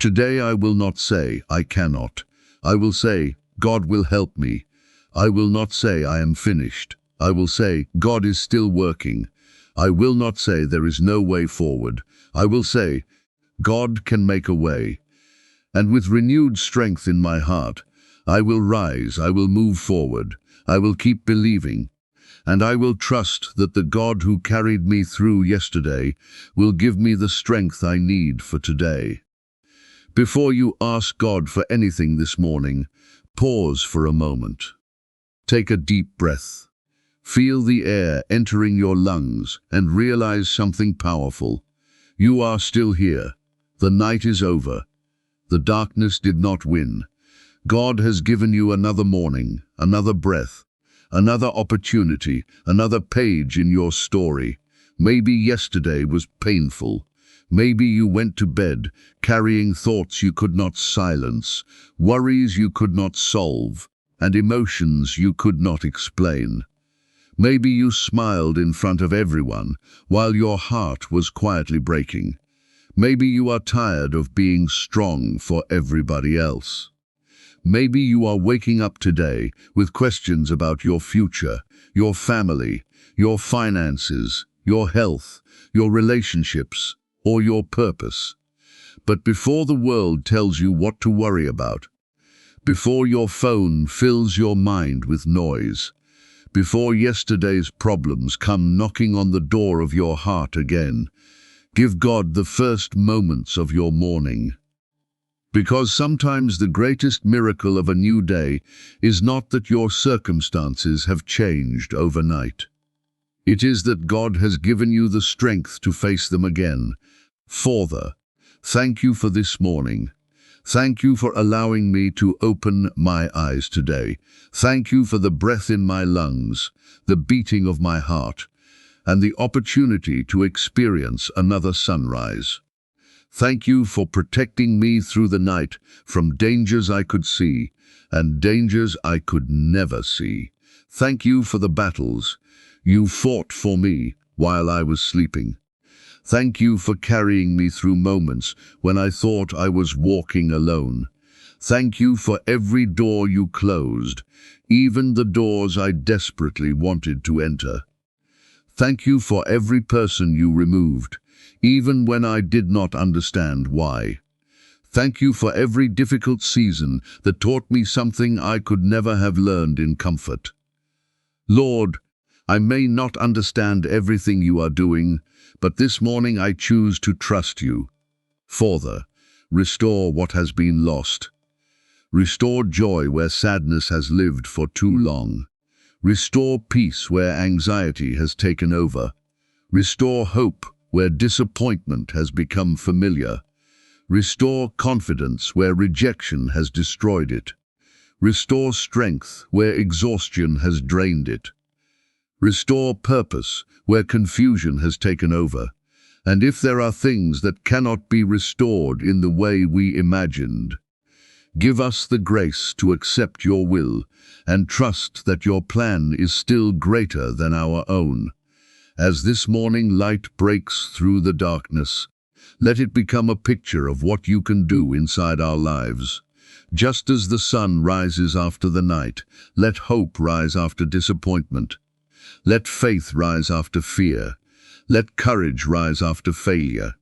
Today I will not say, I cannot. I will say, God will help me. I will not say, I am finished. I will say, God is still working. I will not say, there is no way forward. I will say, God can make a way. And with renewed strength in my heart, I will rise, I will move forward, I will keep believing, and I will trust that the God who carried me through yesterday will give me the strength I need for today. Before you ask God for anything this morning, pause for a moment. Take a deep breath. Feel the air entering your lungs and realize something powerful. You are still here. The night is over. The darkness did not win. God has given you another morning, another breath, another opportunity, another page in your story. Maybe yesterday was painful. Maybe you went to bed carrying thoughts you could not silence, worries you could not solve, and emotions you could not explain. Maybe you smiled in front of everyone while your heart was quietly breaking. Maybe you are tired of being strong for everybody else. Maybe you are waking up today with questions about your future, your family, your finances, your health, your relationships, or your purpose. But before the world tells you what to worry about, before your phone fills your mind with noise, before yesterday's problems come knocking on the door of your heart again, give God the first moments of your morning. Because sometimes the greatest miracle of a new day is not that your circumstances have changed overnight. It is that God has given you the strength to face them again. Father, thank you for this morning. Thank you for allowing me to open my eyes today. Thank you for the breath in my lungs, the beating of my heart, and the opportunity to experience another sunrise. Thank you for protecting me through the night from dangers I could see and dangers I could never see. Thank you for the battles you fought for me while I was sleeping. Thank you for carrying me through moments when I thought I was walking alone. Thank you for every door you closed, even the doors I desperately wanted to enter. Thank you for every person you removed, even when I did not understand why. Thank you for every difficult season that taught me something I could never have learned in comfort. Lord, I may not understand everything you are doing, but this morning I choose to trust you. Father, restore what has been lost. Restore joy where sadness has lived for too long. Restore peace where anxiety has taken over. Restore hope where disappointment has become familiar. Restore confidence where rejection has destroyed it. Restore strength where exhaustion has drained it. Restore purpose where confusion has taken over. And if there are things that cannot be restored in the way we imagined, give us the grace to accept your will and trust that your plan is still greater than our own. As this morning light breaks through the darkness, let it become a picture of what you can do inside our lives. Just as the sun rises after the night, let hope rise after disappointment. Let faith rise after fear. Let courage rise after failure.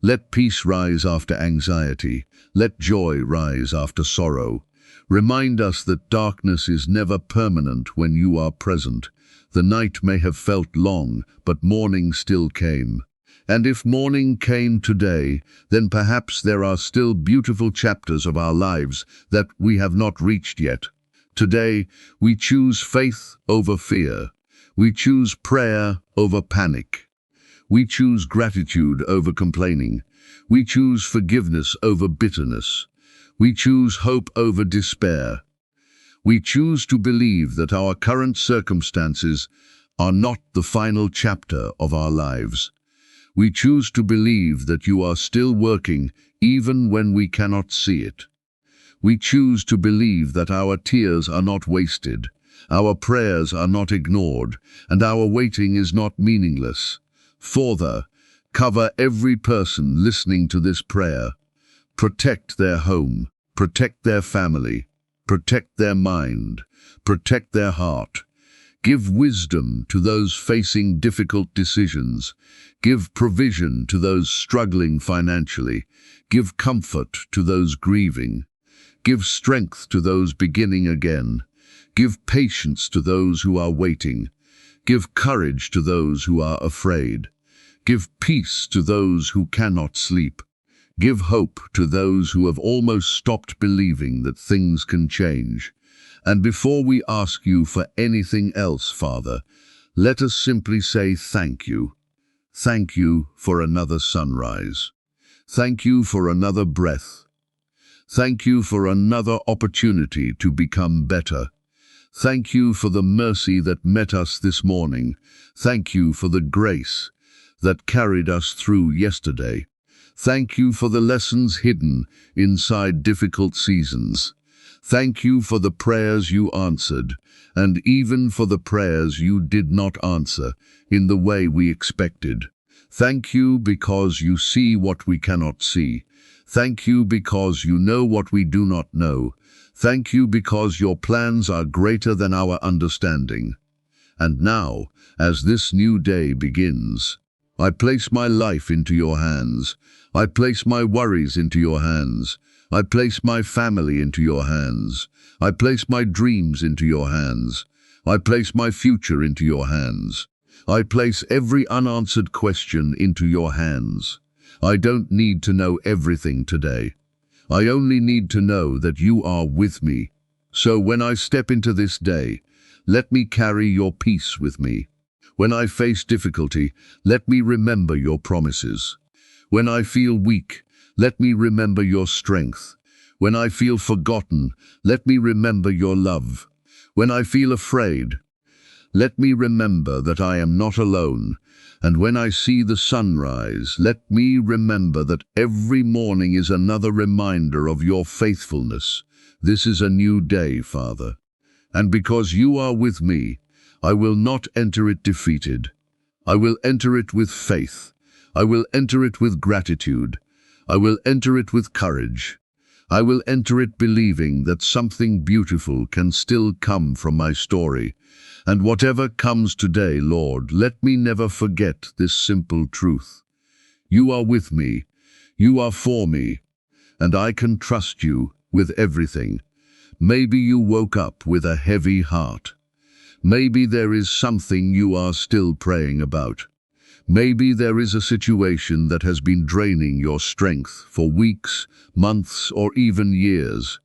Let peace rise after anxiety. Let joy rise after sorrow. Remind us that darkness is never permanent when you are present. The night may have felt long, but morning still came. And if morning came today, then perhaps there are still beautiful chapters of our lives that we have not reached yet. Today, we choose faith over fear. We choose prayer over panic. We choose gratitude over complaining. We choose forgiveness over bitterness. We choose hope over despair. We choose to believe that our current circumstances are not the final chapter of our lives. We choose to believe that you are still working even when we cannot see it. We choose to believe that our tears are not wasted, our prayers are not ignored, and our waiting is not meaningless. Father, cover every person listening to this prayer. Protect their home, protect their family, protect their mind, protect their heart. Give wisdom to those facing difficult decisions. Give provision to those struggling financially. Give comfort to those grieving. Give strength to those beginning again. Give patience to those who are waiting. Give courage to those who are afraid. Give peace to those who cannot sleep. Give hope to those who have almost stopped believing that things can change. And before we ask you for anything else, Father, let us simply say thank you. Thank you for another sunrise. Thank you for another breath. Thank you for another opportunity to become better. Thank you for the mercy that met us this morning. Thank you for the grace that carried us through yesterday. Thank you for the lessons hidden inside difficult seasons. Thank you for the prayers you answered, and even for the prayers you did not answer in the way we expected. Thank you because you see what we cannot see. Thank you because you know what we do not know. Thank you because your plans are greater than our understanding. And now, as this new day begins, I place my life into your hands. I place my worries into your hands. I place my family into your hands. I place my dreams into your hands. I place my future into your hands. I place every unanswered question into your hands. I don't need to know everything today. I only need to know that you are with me. So when I step into this day, let me carry your peace with me. When I face difficulty, let me remember your promises. When I feel weak, let me remember your strength. When I feel forgotten, let me remember your love. When I feel afraid, let me remember that I am not alone. And when I see the sunrise, let me remember that every morning is another reminder of your faithfulness. This is a new day, Father. And because you are with me, I will not enter it defeated. I will enter it with faith. I will enter it with gratitude. I will enter it with courage. I will enter it believing that something beautiful can still come from my story. And whatever comes today, Lord, let me never forget this simple truth. You are with me. You are for me. And I can trust you with everything. Maybe you woke up with a heavy heart. Maybe there is something you are still praying about. Maybe there is a situation that has been draining your strength for weeks, months, or even years.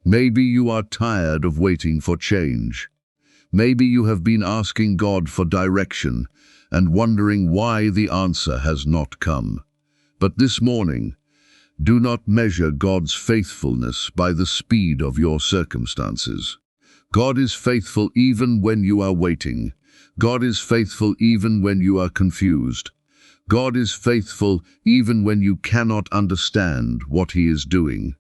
Maybe you are tired of waiting for change. Maybe you have been asking God for direction and wondering why the answer has not come. But this morning, do not measure God's faithfulness by the speed of your circumstances. God is faithful even when you are waiting. God is faithful even when you are confused. God is faithful even when you cannot understand what He is doing.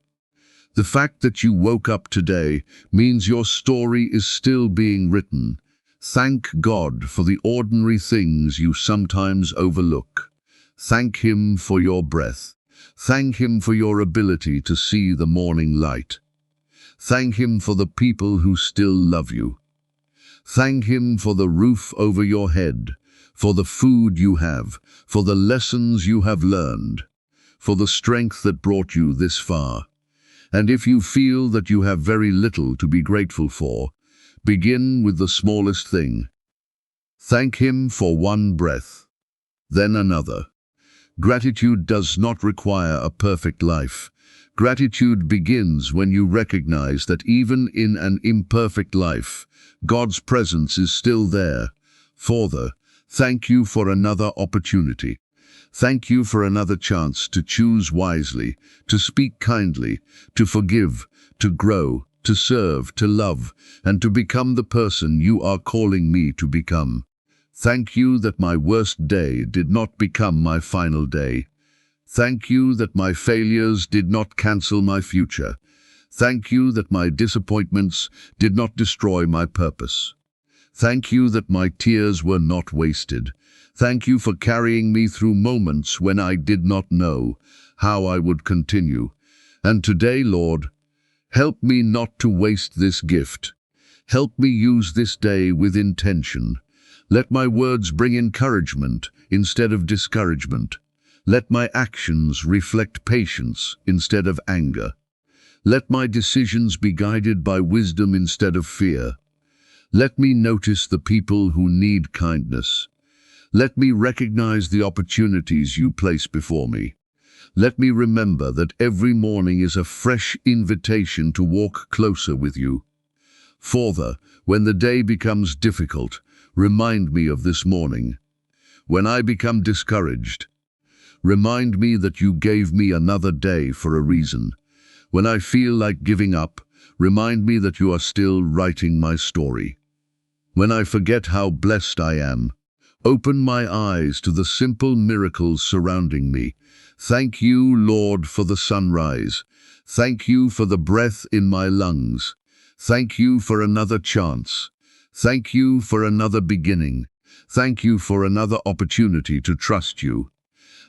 The fact that you woke up today means your story is still being written. Thank God for the ordinary things you sometimes overlook. Thank Him for your breath. Thank Him for your ability to see the morning light. Thank Him for the people who still love you. Thank Him for the roof over your head, for the food you have, for the lessons you have learned, for the strength that brought you this far. And if you feel that you have very little to be grateful for, begin with the smallest thing. Thank Him for one breath, then another. Gratitude does not require a perfect life. Gratitude begins when you recognize that even in an imperfect life, God's presence is still there. Father, thank you for another opportunity. Thank you for another chance to choose wisely, to speak kindly, to forgive, to grow, to serve, to love, and to become the person you are calling me to become. Thank you that my worst day did not become my final day. Thank you that my failures did not cancel my future. Thank you that my disappointments did not destroy my purpose. Thank you that my tears were not wasted. Thank you for carrying me through moments when I did not know how I would continue. And today, Lord, help me not to waste this gift. Help me use this day with intention. Let my words bring encouragement instead of discouragement. Let my actions reflect patience instead of anger. Let my decisions be guided by wisdom instead of fear. Let me notice the people who need kindness. Let me recognize the opportunities you place before me. Let me remember that every morning is a fresh invitation to walk closer with you. Father, when the day becomes difficult, remind me of this morning. When I become discouraged, remind me that you gave me another day for a reason. When I feel like giving up, remind me that you are still writing my story. When I forget how blessed I am, open my eyes to the simple miracles surrounding me. Thank you, Lord, for the sunrise. Thank you for the breath in my lungs. Thank you for another chance. Thank you for another beginning. Thank you for another opportunity to trust you.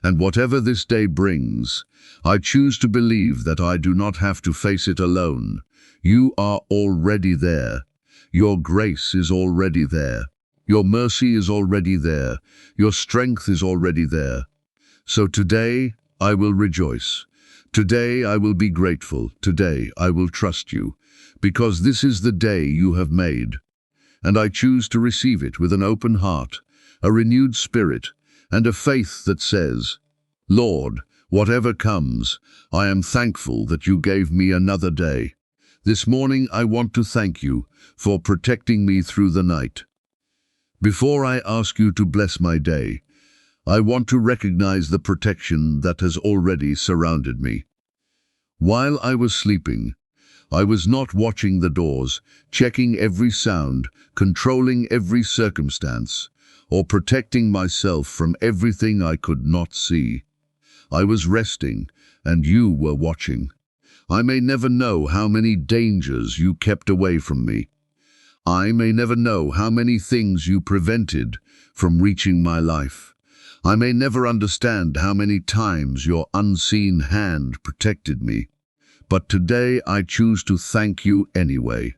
And whatever this day brings, I choose to believe that I do not have to face it alone. You are already there. Your grace is already there. Your mercy is already there. Your strength is already there. So today, I will rejoice. Today, I will be grateful. Today, I will trust you, because this is the day you have made. And I choose to receive it with an open heart, a renewed spirit, and a faith that says, Lord, whatever comes, I am thankful that you gave me another day. This morning I want to thank you for protecting me through the night. Before I ask you to bless my day, I want to recognize the protection that has already surrounded me. While I was sleeping, I was not watching the doors, checking every sound, controlling every circumstance, or protecting myself from everything I could not see. I was resting, and you were watching. I may never know how many dangers you kept away from me. I may never know how many things you prevented from reaching my life. I may never understand how many times your unseen hand protected me. But today I choose to thank you anyway.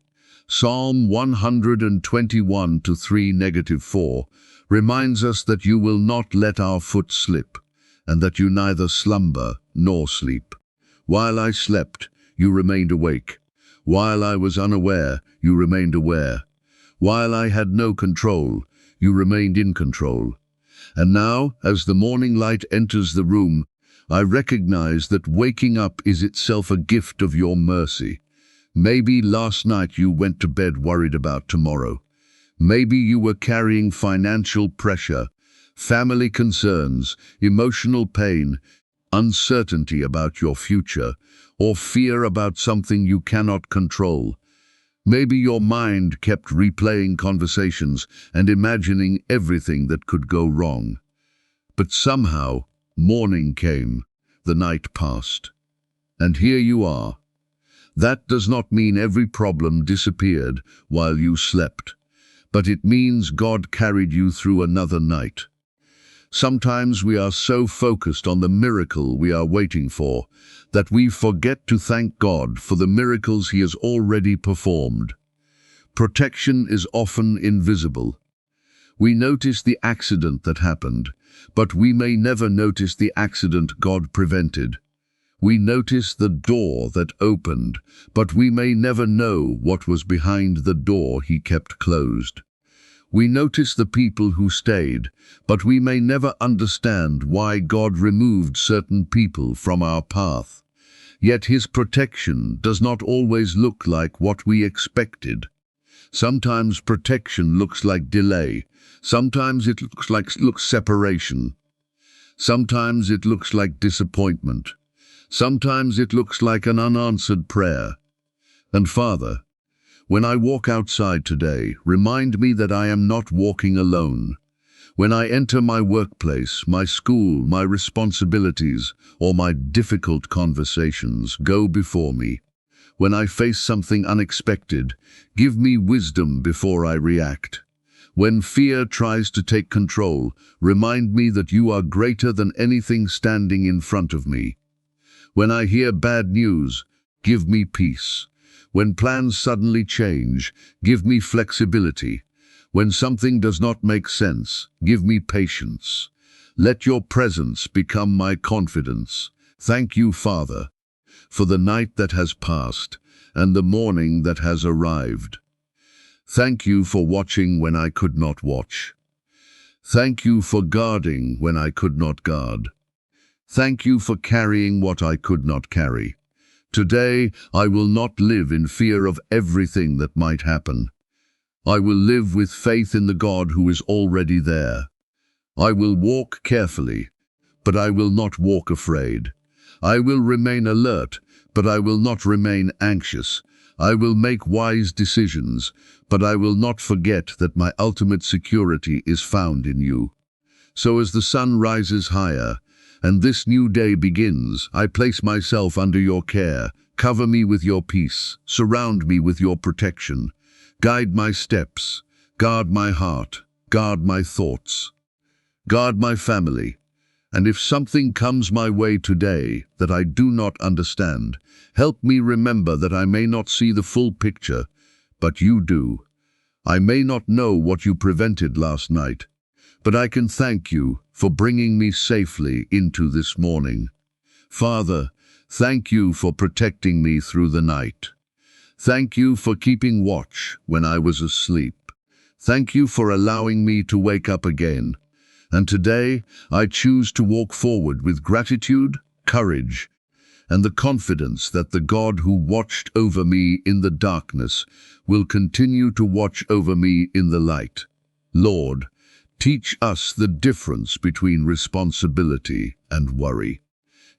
Psalm 121:3-4 reminds us that you will not let our foot slip, and that you neither slumber nor sleep. While I slept, you remained awake. While I was unaware, you remained aware. While I had no control, you remained in control. And now, as the morning light enters the room, I recognize that waking up is itself a gift of your mercy. Maybe last night you went to bed worried about tomorrow. Maybe you were carrying financial pressure, family concerns, emotional pain, uncertainty about your future, or fear about something you cannot control. Maybe your mind kept replaying conversations and imagining everything that could go wrong. But somehow, morning came, the night passed, and here you are. That does not mean every problem disappeared while you slept, but it means God carried you through another night. Sometimes we are so focused on the miracle we are waiting for that we forget to thank God for the miracles He has already performed. Protection is often invisible. We notice the accident that happened, but we may never notice the accident God prevented. We notice the door that opened, but we may never know what was behind the door He kept closed. We notice the people who stayed, but we may never understand why God removed certain people from our path. Yet His protection does not always look like what we expected. Sometimes protection looks like delay. Sometimes it looks like separation. Sometimes it looks like disappointment. Sometimes it looks like an unanswered prayer. And Father, when I walk outside today, remind me that I am not walking alone. When I enter my workplace, my school, my responsibilities, or my difficult conversations, go before me. When I face something unexpected, give me wisdom before I react. When fear tries to take control, remind me that you are greater than anything standing in front of me. When I hear bad news, give me peace. When plans suddenly change, give me flexibility. When something does not make sense, give me patience. Let your presence become my confidence. Thank you, Father, for the night that has passed and the morning that has arrived. Thank you for watching when I could not watch. Thank you for guarding when I could not guard. Thank you for carrying what I could not carry. Today, I will not live in fear of everything that might happen. I will live with faith in the God who is already there. I will walk carefully, but I will not walk afraid. I will remain alert, but I will not remain anxious. I will make wise decisions, but I will not forget that my ultimate security is found in you. So as the sun rises higher, and this new day begins, I place myself under your care. Cover me with your peace, surround me with your protection. Guide my steps, guard my heart, guard my thoughts, guard my family. And if something comes my way today that I do not understand, help me remember that I may not see the full picture, but you do. I may not know what you prevented last night, but I can thank you for bringing me safely into this morning. Father, thank you for protecting me through the night. Thank you for keeping watch when I was asleep. Thank you for allowing me to wake up again. And today, I choose to walk forward with gratitude, courage, and the confidence that the God who watched over me in the darkness will continue to watch over me in the light. Lord, teach us the difference between responsibility and worry.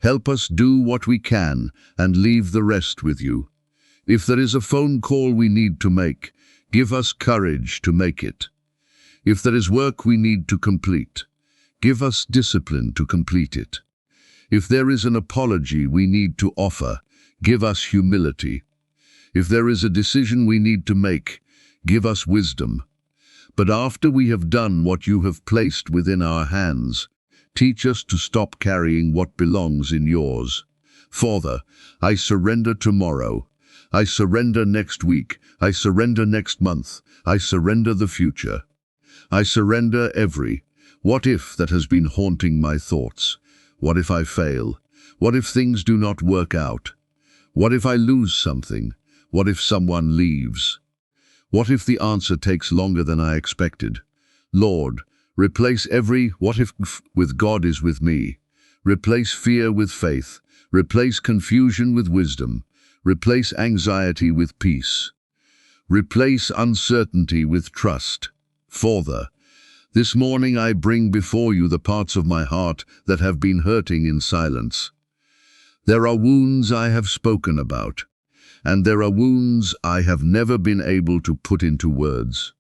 Help us do what we can and leave the rest with you. If there is a phone call we need to make, give us courage to make it. If there is work we need to complete, give us discipline to complete it. If there is an apology we need to offer, give us humility. If there is a decision we need to make, give us wisdom. But after we have done what you have placed within our hands, teach us to stop carrying what belongs in yours. Father, I surrender tomorrow. I surrender next week. I surrender next month. I surrender the future. I surrender every what if that has been haunting my thoughts. What if I fail? What if things do not work out? What if I lose something? What if someone leaves? What if the answer takes longer than I expected? Lord, replace every what if with God is with me. Replace fear with faith. Replace confusion with wisdom. Replace anxiety with peace. Replace uncertainty with trust. Father, this morning I bring before you the parts of my heart that have been hurting in silence. There are wounds I have spoken about, and there are wounds I have never been able to put into words.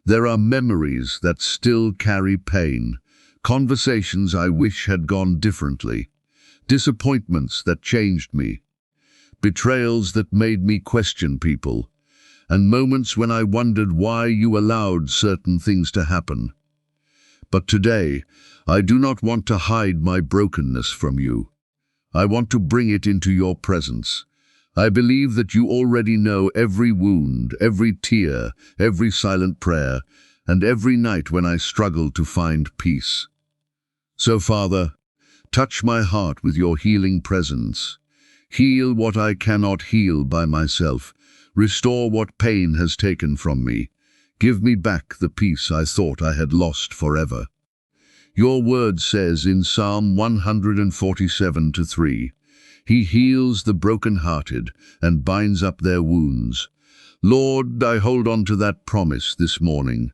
There are memories that still carry pain, conversations I wish had gone differently, disappointments that changed me, betrayals that made me question people, and moments when I wondered why you allowed certain things to happen. But today, I do not want to hide my brokenness from you. I want to bring it into your presence. I believe that you already know every wound, every tear, every silent prayer, and every night when I struggle to find peace. So, Father, touch my heart with your healing presence. Heal what I cannot heal by myself. Restore what pain has taken from me. Give me back the peace I thought I had lost forever. Your word says in Psalm 147:3, He heals the broken-hearted and binds up their wounds. Lord, I hold on to that promise this morning.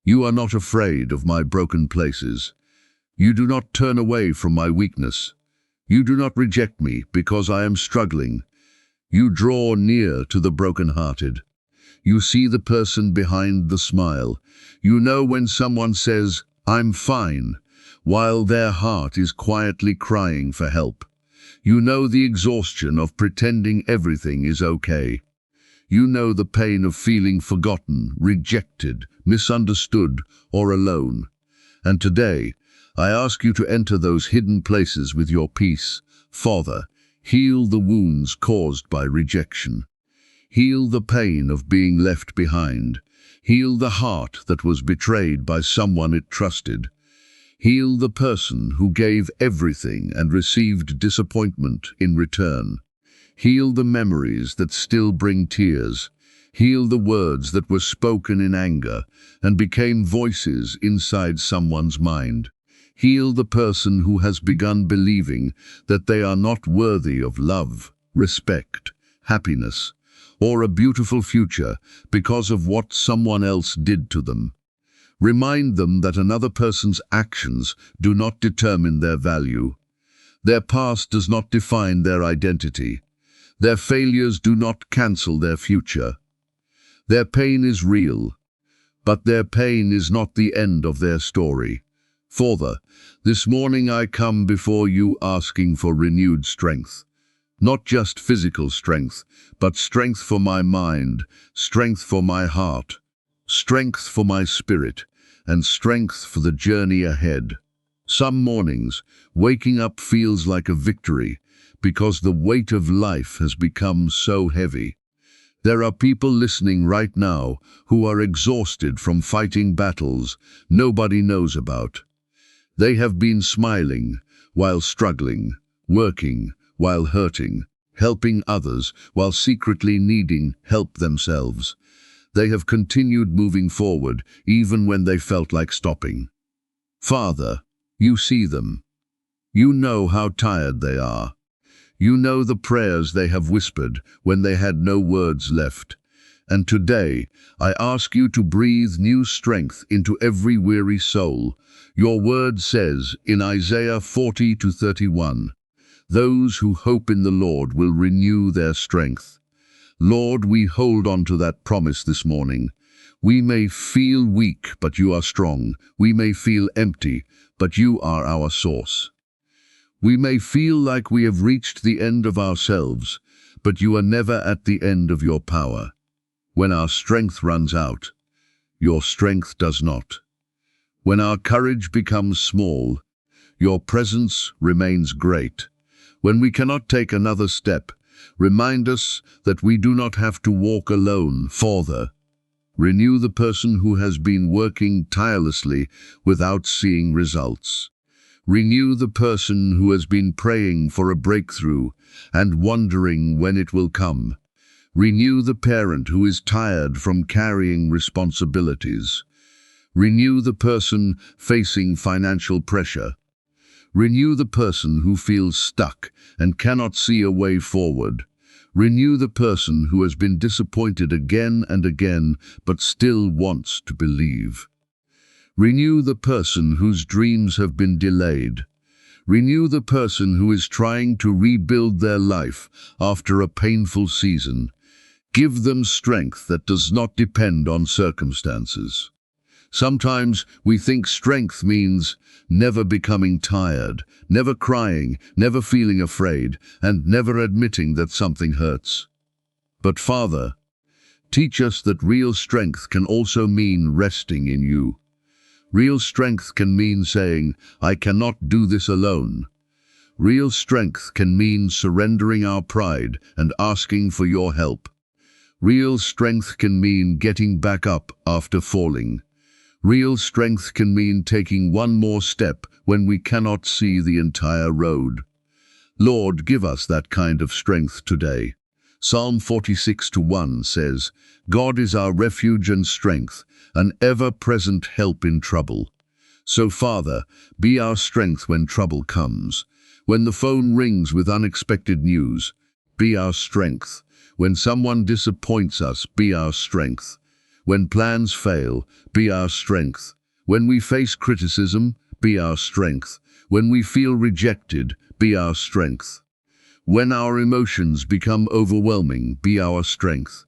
You are not afraid of my broken places. You do not turn away from my weakness. You do not reject me because I am struggling. You draw near to the broken-hearted. You see the person behind the smile. You know when someone says, I'm fine, while their heart is quietly crying for help. You know the exhaustion of pretending everything is okay. You know the pain of feeling forgotten, rejected, misunderstood, or alone. And today, I ask you to enter those hidden places with your peace. Father, heal the wounds caused by rejection. Heal the pain of being left behind. Heal the heart that was betrayed by someone it trusted. Heal the person who gave everything and received disappointment in return. Heal the memories that still bring tears. Heal the words that were spoken in anger and became voices inside someone's mind. Heal the person who has begun believing that they are not worthy of love, respect, happiness, or a beautiful future because of what someone else did to them. Remind them that another person's actions do not determine their value. Their past does not define their identity. Their failures do not cancel their future. Their pain is real, but their pain is not the end of their story. Father, this morning I come before you asking for renewed strength. Not just physical strength, but strength for my mind, strength for my heart, strength for my spirit, and strength for the journey ahead. Some mornings, waking up feels like a victory because the weight of life has become so heavy. There are people listening right now who are exhausted from fighting battles nobody knows about. They have been smiling while struggling, working while hurting, helping others while secretly needing help themselves. They have continued moving forward even when they felt like stopping. Father, you see them. You know how tired they are. You know the prayers they have whispered when they had no words left. And today, I ask you to breathe new strength into every weary soul. Your word says in Isaiah 40:31, "Those who hope in the Lord will renew their strength." Lord, we hold on to that promise this morning. We may feel weak, but you are strong. We may feel empty, but you are our source. We may feel like we have reached the end of ourselves, but you are never at the end of your power. When our strength runs out, your strength does not. When our courage becomes small, your presence remains great. When we cannot take another step, remind us that we do not have to walk alone. Father, renew the person who has been working tirelessly without seeing results. Renew the person who has been praying for a breakthrough and wondering when it will come. Renew the parent who is tired from carrying responsibilities. Renew the person facing financial pressure. Renew the person who feels stuck and cannot see a way forward. Renew the person who has been disappointed again and again but still wants to believe. Renew the person whose dreams have been delayed. Renew the person who is trying to rebuild their life after a painful season. Give them strength that does not depend on circumstances. Sometimes we think strength means never becoming tired, never crying, never feeling afraid, and never admitting that something hurts. But Father, teach us that real strength can also mean resting in you. Real strength can mean saying, "I cannot do this alone." Real strength can mean surrendering our pride and asking for your help. Real strength can mean getting back up after falling. Real strength can mean taking one more step when we cannot see the entire road. Lord, give us that kind of strength today. Psalm 46:1 says, "God is our refuge and strength, an ever-present help in trouble." So, Father, be our strength when trouble comes. When the phone rings with unexpected news, be our strength. When someone disappoints us, be our strength. When plans fail, be our strength. When we face criticism, be our strength. When we feel rejected, be our strength. When our emotions become overwhelming, be our strength.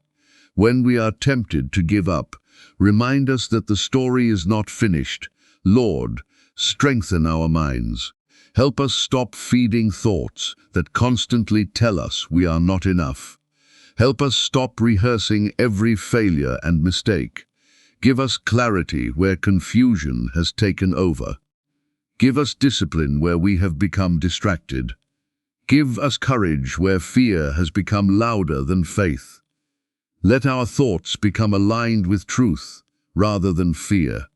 When we are tempted to give up, remind us that the story is not finished. Lord, strengthen our minds. Help us stop feeding thoughts that constantly tell us we are not enough. Help us stop rehearsing every failure and mistake. Give us clarity where confusion has taken over. Give us discipline where we have become distracted. Give us courage where fear has become louder than faith. Let our thoughts become aligned with truth rather than fear.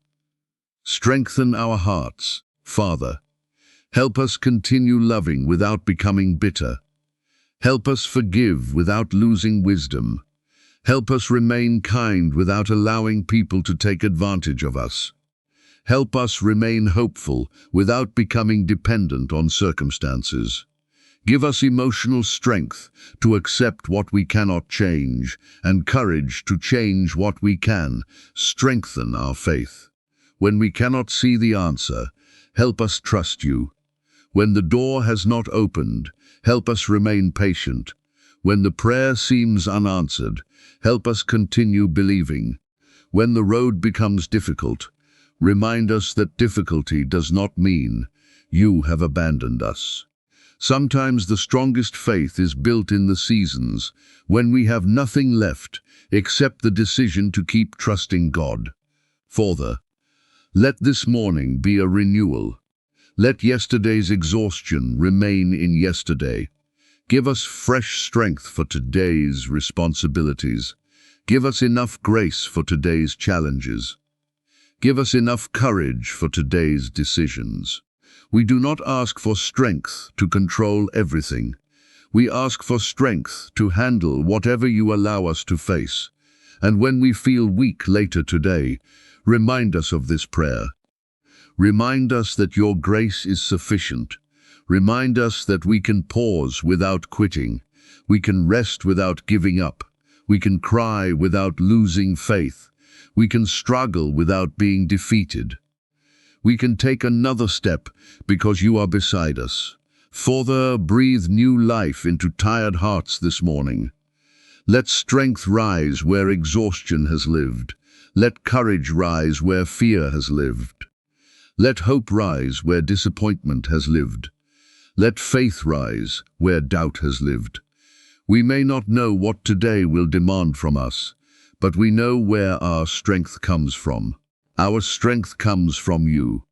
Strengthen our hearts, Father. Help us continue loving without becoming bitter. Help us forgive without losing wisdom. Help us remain kind without allowing people to take advantage of us. Help us remain hopeful without becoming dependent on circumstances. Give us emotional strength to accept what we cannot change and courage to change what we can. Strengthen our faith. When we cannot see the answer, help us trust you. When the door has not opened, help us remain patient. When the prayer seems unanswered, help us continue believing. When the road becomes difficult, remind us that difficulty does not mean you have abandoned us. Sometimes the strongest faith is built in the seasons when we have nothing left except the decision to keep trusting God. Father, let this morning be a renewal. Let yesterday's exhaustion remain in yesterday. Give us fresh strength for today's responsibilities. Give us enough grace for today's challenges. Give us enough courage for today's decisions. We do not ask for strength to control everything. We ask for strength to handle whatever you allow us to face. And when we feel weak later today, remind us of this prayer. Remind us that your grace is sufficient. Remind us that we can pause without quitting. We can rest without giving up. We can cry without losing faith. We can struggle without being defeated. We can take another step because you are beside us. Father, breathe new life into tired hearts this morning. Let strength rise where exhaustion has lived. Let courage rise where fear has lived. Let hope rise where disappointment has lived. Let faith rise where doubt has lived. We may not know what today will demand from us, but we know where our strength comes from. Our strength comes from you.